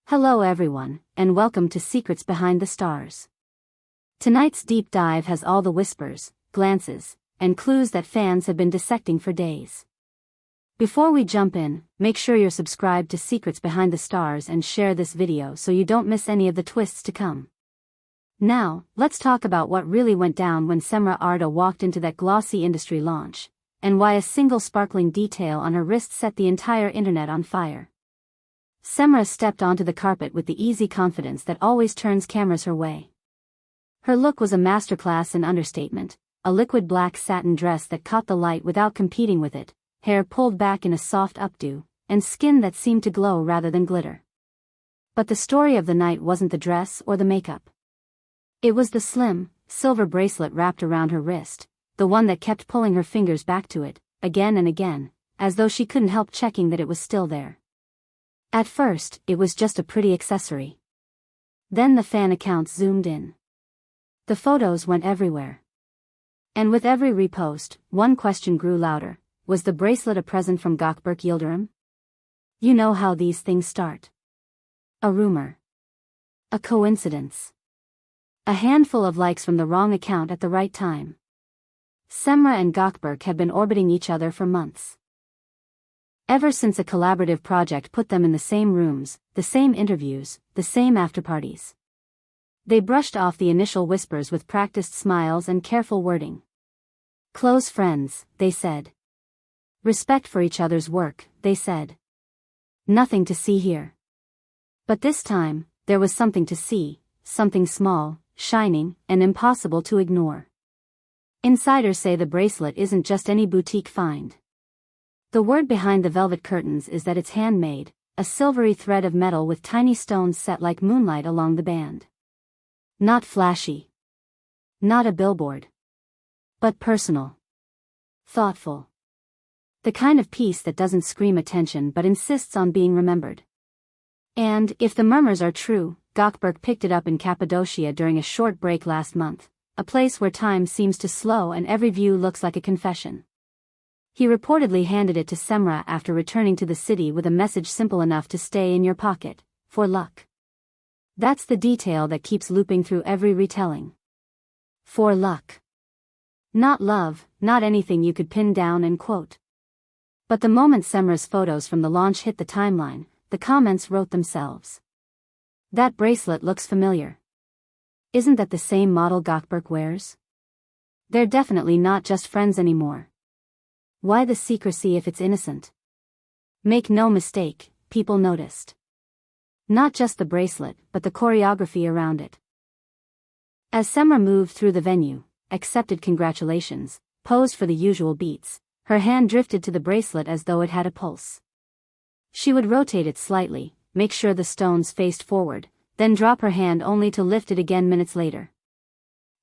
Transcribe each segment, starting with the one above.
Hello everyone, and welcome to Secrets Behind the Stars. Tonight's deep dive has all the whispers, glances, and clues that fans have been dissecting for days. Before we jump in, make sure you're subscribed to Secrets Behind the Stars and share this video so you don't miss any of the twists to come. Now, let's talk about what really went down when Cemre walked into that glossy industry launch, and why a single sparkling detail on her wrist set the entire internet on fire. Cemre stepped onto the carpet with the easy confidence that always turns cameras her way. Her look was a masterclass in understatement, a liquid black satin dress that caught the light without competing with it, hair pulled back in a soft updo, and skin that seemed to glow rather than glitter. But the story of the night wasn't the dress or the makeup. It was the slim, silver bracelet wrapped around her wrist, the one that kept pulling her fingers back to it, again and again, as though she couldn't help checking that it was still there. At first, it was just a pretty accessory. Then the fan accounts zoomed in. The photos went everywhere. And with every repost, one question grew louder: was the bracelet a present from Gökberk Yildirim? You know how these things start. A rumor. A coincidence. A handful of likes from the wrong account at the right time. Cemre and Gökberk had been orbiting each other for months. Ever since a collaborative project put them in the same rooms, the same interviews, the same afterparties. They brushed off the initial whispers with practiced smiles and careful wording. Close friends, they said. Respect for each other's work, they said. Nothing to see here. But this time, there was something to see, something small, shining, and impossible to ignore. Insiders say the bracelet isn't just any boutique find. The word behind the velvet curtains is that it's handmade, a silvery thread of metal with tiny stones set like moonlight along the band. Not flashy. Not a billboard. But personal. Thoughtful. The kind of piece that doesn't scream attention but insists on being remembered. And, if the murmurs are true, Gökberk picked it up in Cappadocia during a short break last month, a place where time seems to slow and every view looks like a confession. He reportedly handed it to Cemre after returning to the city with a message simple enough to stay in your pocket, for luck. That's the detail that keeps looping through every retelling. For luck. Not love, not anything you could pin down and quote. But the moment Cemre's photos from the launch hit the timeline, the comments wrote themselves. That bracelet looks familiar. Isn't that the same model Gökberk wears? They're definitely not just friends anymore. Why the secrecy if it's innocent? Make no mistake, people noticed. Not just the bracelet, but the choreography around it. As Cemre moved through the venue, accepted congratulations, posed for the usual beats, her hand drifted to the bracelet as though it had a pulse. She would rotate it slightly, make sure the stones faced forward, then drop her hand only to lift it again minutes later.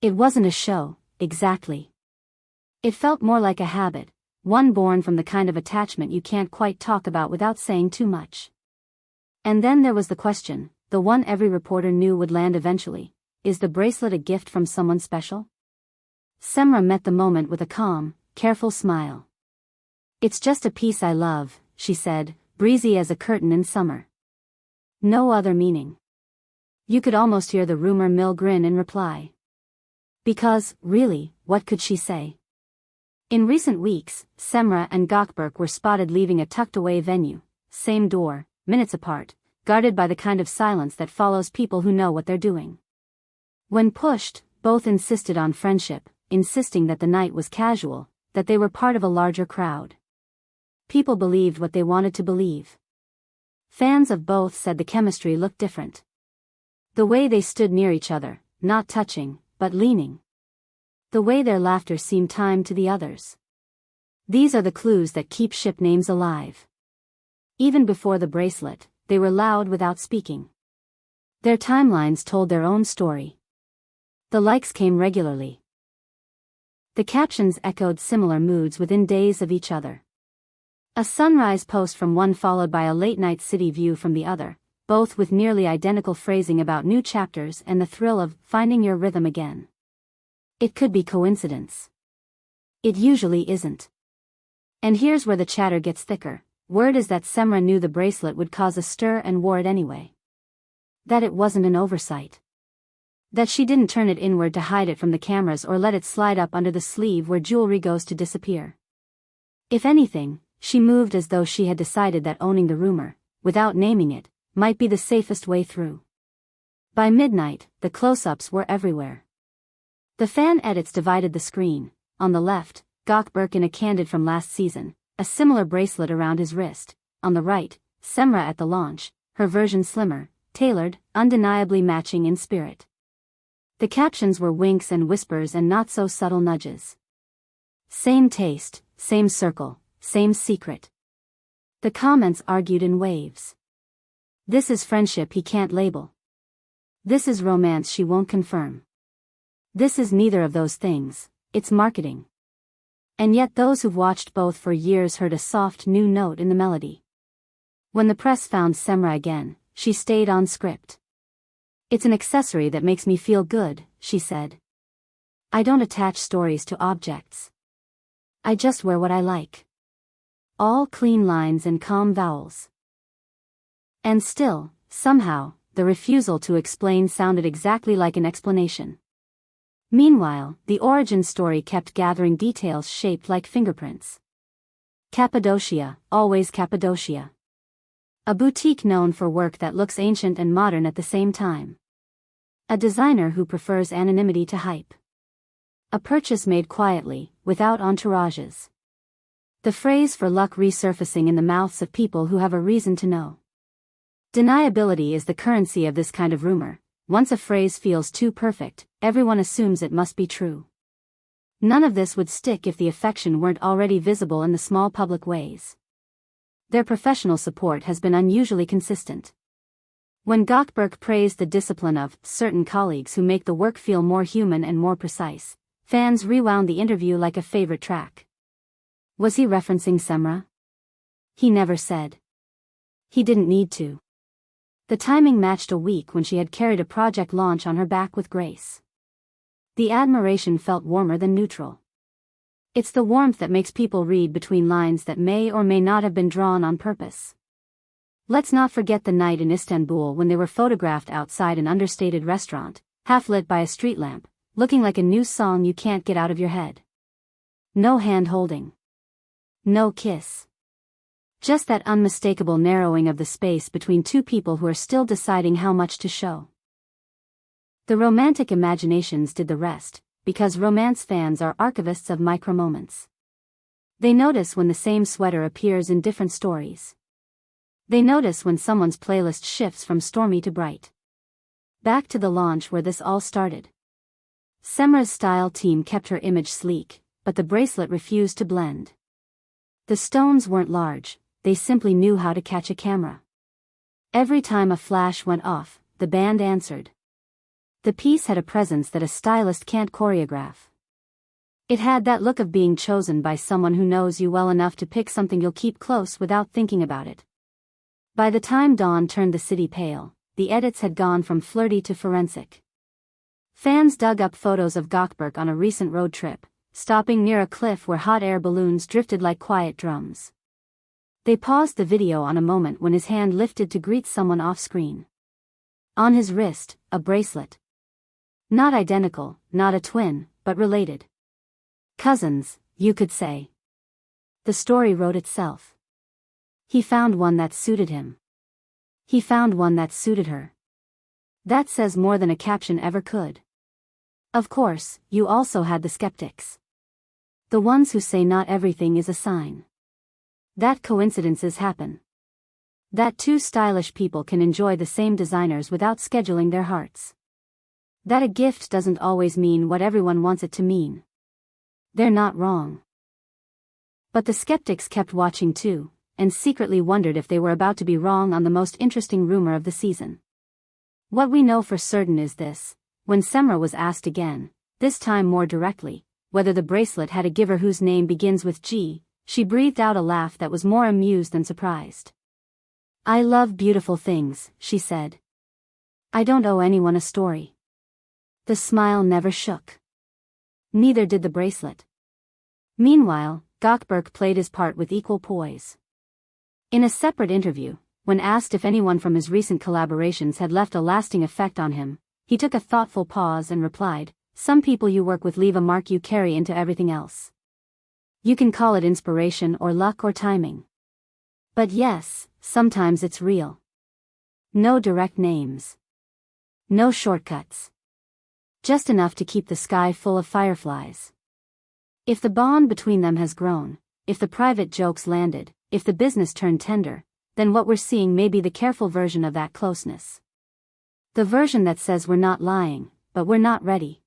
It wasn't a show, exactly. It felt more like a habit. One born from the kind of attachment you can't quite talk about without saying too much. And then there was the question, the one every reporter knew would land eventually: is the bracelet a gift from someone special? Cemre met the moment with a calm, careful smile. It's just a piece I love, she said, breezy as a curtain in summer. No other meaning. You could almost hear the rumor mill grin in reply. Because, really, what could she say? In recent weeks, Cemre and Gökberk were spotted leaving a tucked-away venue, same door, minutes apart, guarded by the kind of silence that follows people who know what they're doing. When pushed, both insisted on friendship, insisting that the night was casual, that they were part of a larger crowd. People believed what they wanted to believe. Fans of both said the chemistry looked different. The way they stood near each other, not touching, but leaning. The way their laughter seemed timed to the others. These are the clues that keep ship names alive. Even before the bracelet, they were loud without speaking. Their timelines told their own story. The likes came regularly. The captions echoed similar moods within days of each other. A sunrise post from one followed by a late-night city view from the other, both with nearly identical phrasing about new chapters and the thrill of finding your rhythm again. It could be coincidence. It usually isn't. And here's where the chatter gets thicker. Word is that Cemre knew the bracelet would cause a stir and wore it anyway. That it wasn't an oversight. That she didn't turn it inward to hide it from the cameras or let it slide up under the sleeve where jewelry goes to disappear. If anything, she moved as though she had decided that owning the rumor, without naming it, might be the safest way through. By midnight, the close-ups were everywhere. The fan edits divided the screen. On the left, Gökberk in a candid from last season, a similar bracelet around his wrist. On the right, Cemre at the launch, her version slimmer, tailored, undeniably matching in spirit. The captions were winks and whispers and not so subtle nudges. Same taste, same circle, same secret. The comments argued in waves. This is friendship he can't label. This is romance she won't confirm. This is neither of those things, it's marketing. And yet those who've watched both for years heard a soft new note in the melody. When the press found Cemre again, she stayed on script. It's an accessory that makes me feel good, she said. I don't attach stories to objects. I just wear what I like. All clean lines and calm vowels. And still, somehow, the refusal to explain sounded exactly like an explanation. Meanwhile, the origin story kept gathering details shaped like fingerprints. Cappadocia, always Cappadocia. A boutique known for work that looks ancient and modern at the same time. A designer who prefers anonymity to hype. A purchase made quietly, without entourages. The phrase for luck resurfacing in the mouths of people who have a reason to know. Deniability is the currency of this kind of rumor. Once a phrase feels too perfect, everyone assumes it must be true. None of this would stick if the affection weren't already visible in the small public ways. Their professional support has been unusually consistent. When Gökberk praised the discipline of certain colleagues who make the work feel more human and more precise, fans rewound the interview like a favorite track. Was he referencing Cemre? He never said. He didn't need to. The timing matched a week when she had carried a project launch on her back with grace. The admiration felt warmer than neutral. It's the warmth that makes people read between lines that may or may not have been drawn on purpose. Let's not forget the night in Istanbul when they were photographed outside an understated restaurant, half lit by a street lamp, looking like a new song you can't get out of your head. No hand-holding. No kiss. Just that unmistakable narrowing of the space between two people who are still deciding how much to show. The romantic imaginations did the rest, because romance fans are archivists of micro-moments. They notice when the same sweater appears in different stories. They notice when someone's playlist shifts from stormy to bright. Back to the launch where this all started. Cemre's style team kept her image sleek, but the bracelet refused to blend. The stones weren't large, they simply knew how to catch a camera. Every time a flash went off, the band answered. The piece had a presence that a stylist can't choreograph. It had that look of being chosen by someone who knows you well enough to pick something you'll keep close without thinking about it. By the time dawn turned the city pale, the edits had gone from flirty to forensic. Fans dug up photos of Gökberk on a recent road trip, stopping near a cliff where hot air balloons drifted like quiet drums. They paused the video on a moment when his hand lifted to greet someone off-screen. On his wrist, a bracelet. Not identical, not a twin, but related. Cousins, you could say. The story wrote itself. He found one that suited him. He found one that suited her. That says more than a caption ever could. Of course, you also had the skeptics. The ones who say not everything is a sign. That coincidences happen. That two stylish people can enjoy the same designers without scheduling their hearts. That a gift doesn't always mean what everyone wants it to mean. They're not wrong. But the skeptics kept watching too, and secretly wondered if they were about to be wrong on the most interesting rumor of the season. What we know for certain is this: when Cemre was asked again, this time more directly, whether the bracelet had a giver whose name begins with G, she breathed out a laugh that was more amused than surprised. I love beautiful things, she said. I don't owe anyone a story. The smile never shook. Neither did the bracelet. Meanwhile, Gökberk played his part with equal poise. In a separate interview, When asked if anyone from his recent collaborations had left a lasting effect on him, he took a thoughtful pause and replied, "Some people you work with leave a mark you carry into everything else. You can call it inspiration or luck or timing. But yes, sometimes it's real. No direct names. No shortcuts. Just enough to keep the sky full of fireflies. If the bond between them has grown, if the private jokes landed, if the business turned tender, then what we're seeing may be the careful version of that closeness. The version that says we're not lying, but we're not ready.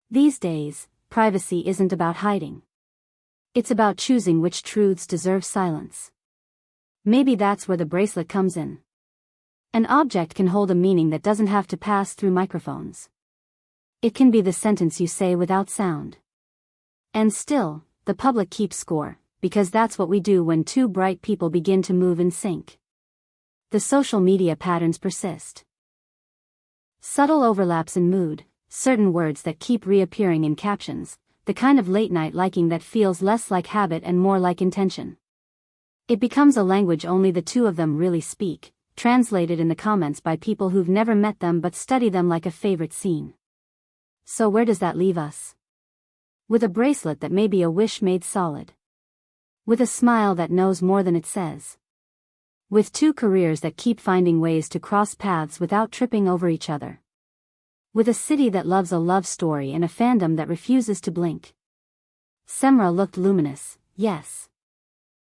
These days, privacy isn't about hiding. It's about choosing which truths deserve silence. Maybe that's where the bracelet comes in. An object can hold a meaning that doesn't have to pass through microphones. It can be the sentence you say without sound. And still, the public keeps score, because that's what we do when two bright people begin to move in sync. The social media patterns persist. Subtle overlaps in mood, certain words that keep reappearing in captions, the kind of late-night liking that feels less like habit and more like intention. It becomes a language only the two of them really speak, translated in the comments by people who've never met them but study them like a favorite scene. So where does that leave us? With a bracelet that may be a wish made solid. With a smile that knows more than it says. With two careers that keep finding ways to cross paths without tripping over each other. With a city that loves a love story and a fandom that refuses to blink. Cemre looked luminous, yes.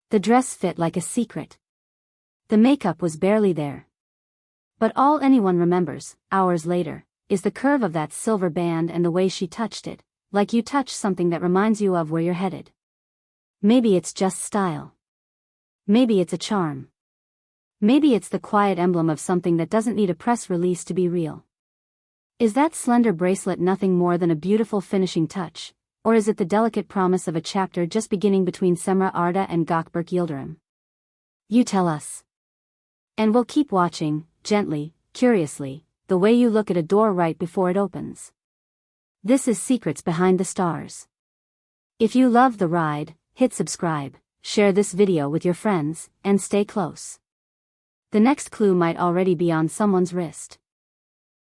The dress fit like a secret. The makeup was barely there. But all anyone remembers, hours later, is the curve of that silver band and the way she touched it, like you touch something that reminds you of where you're headed. Maybe it's just style. Maybe it's a charm. Maybe it's the quiet emblem of something that doesn't need a press release to be real. Is that slender bracelet nothing more than a beautiful finishing touch, or is it the delicate promise of a chapter just beginning between Cemre Arda and Gökberk Yildirim? You tell us. And we'll keep watching, gently, curiously, the way you look at a door right before it opens. This is Secrets Behind the Stars. If you love the ride, hit subscribe, share this video with your friends, and stay close. The next clue might already be on someone's wrist.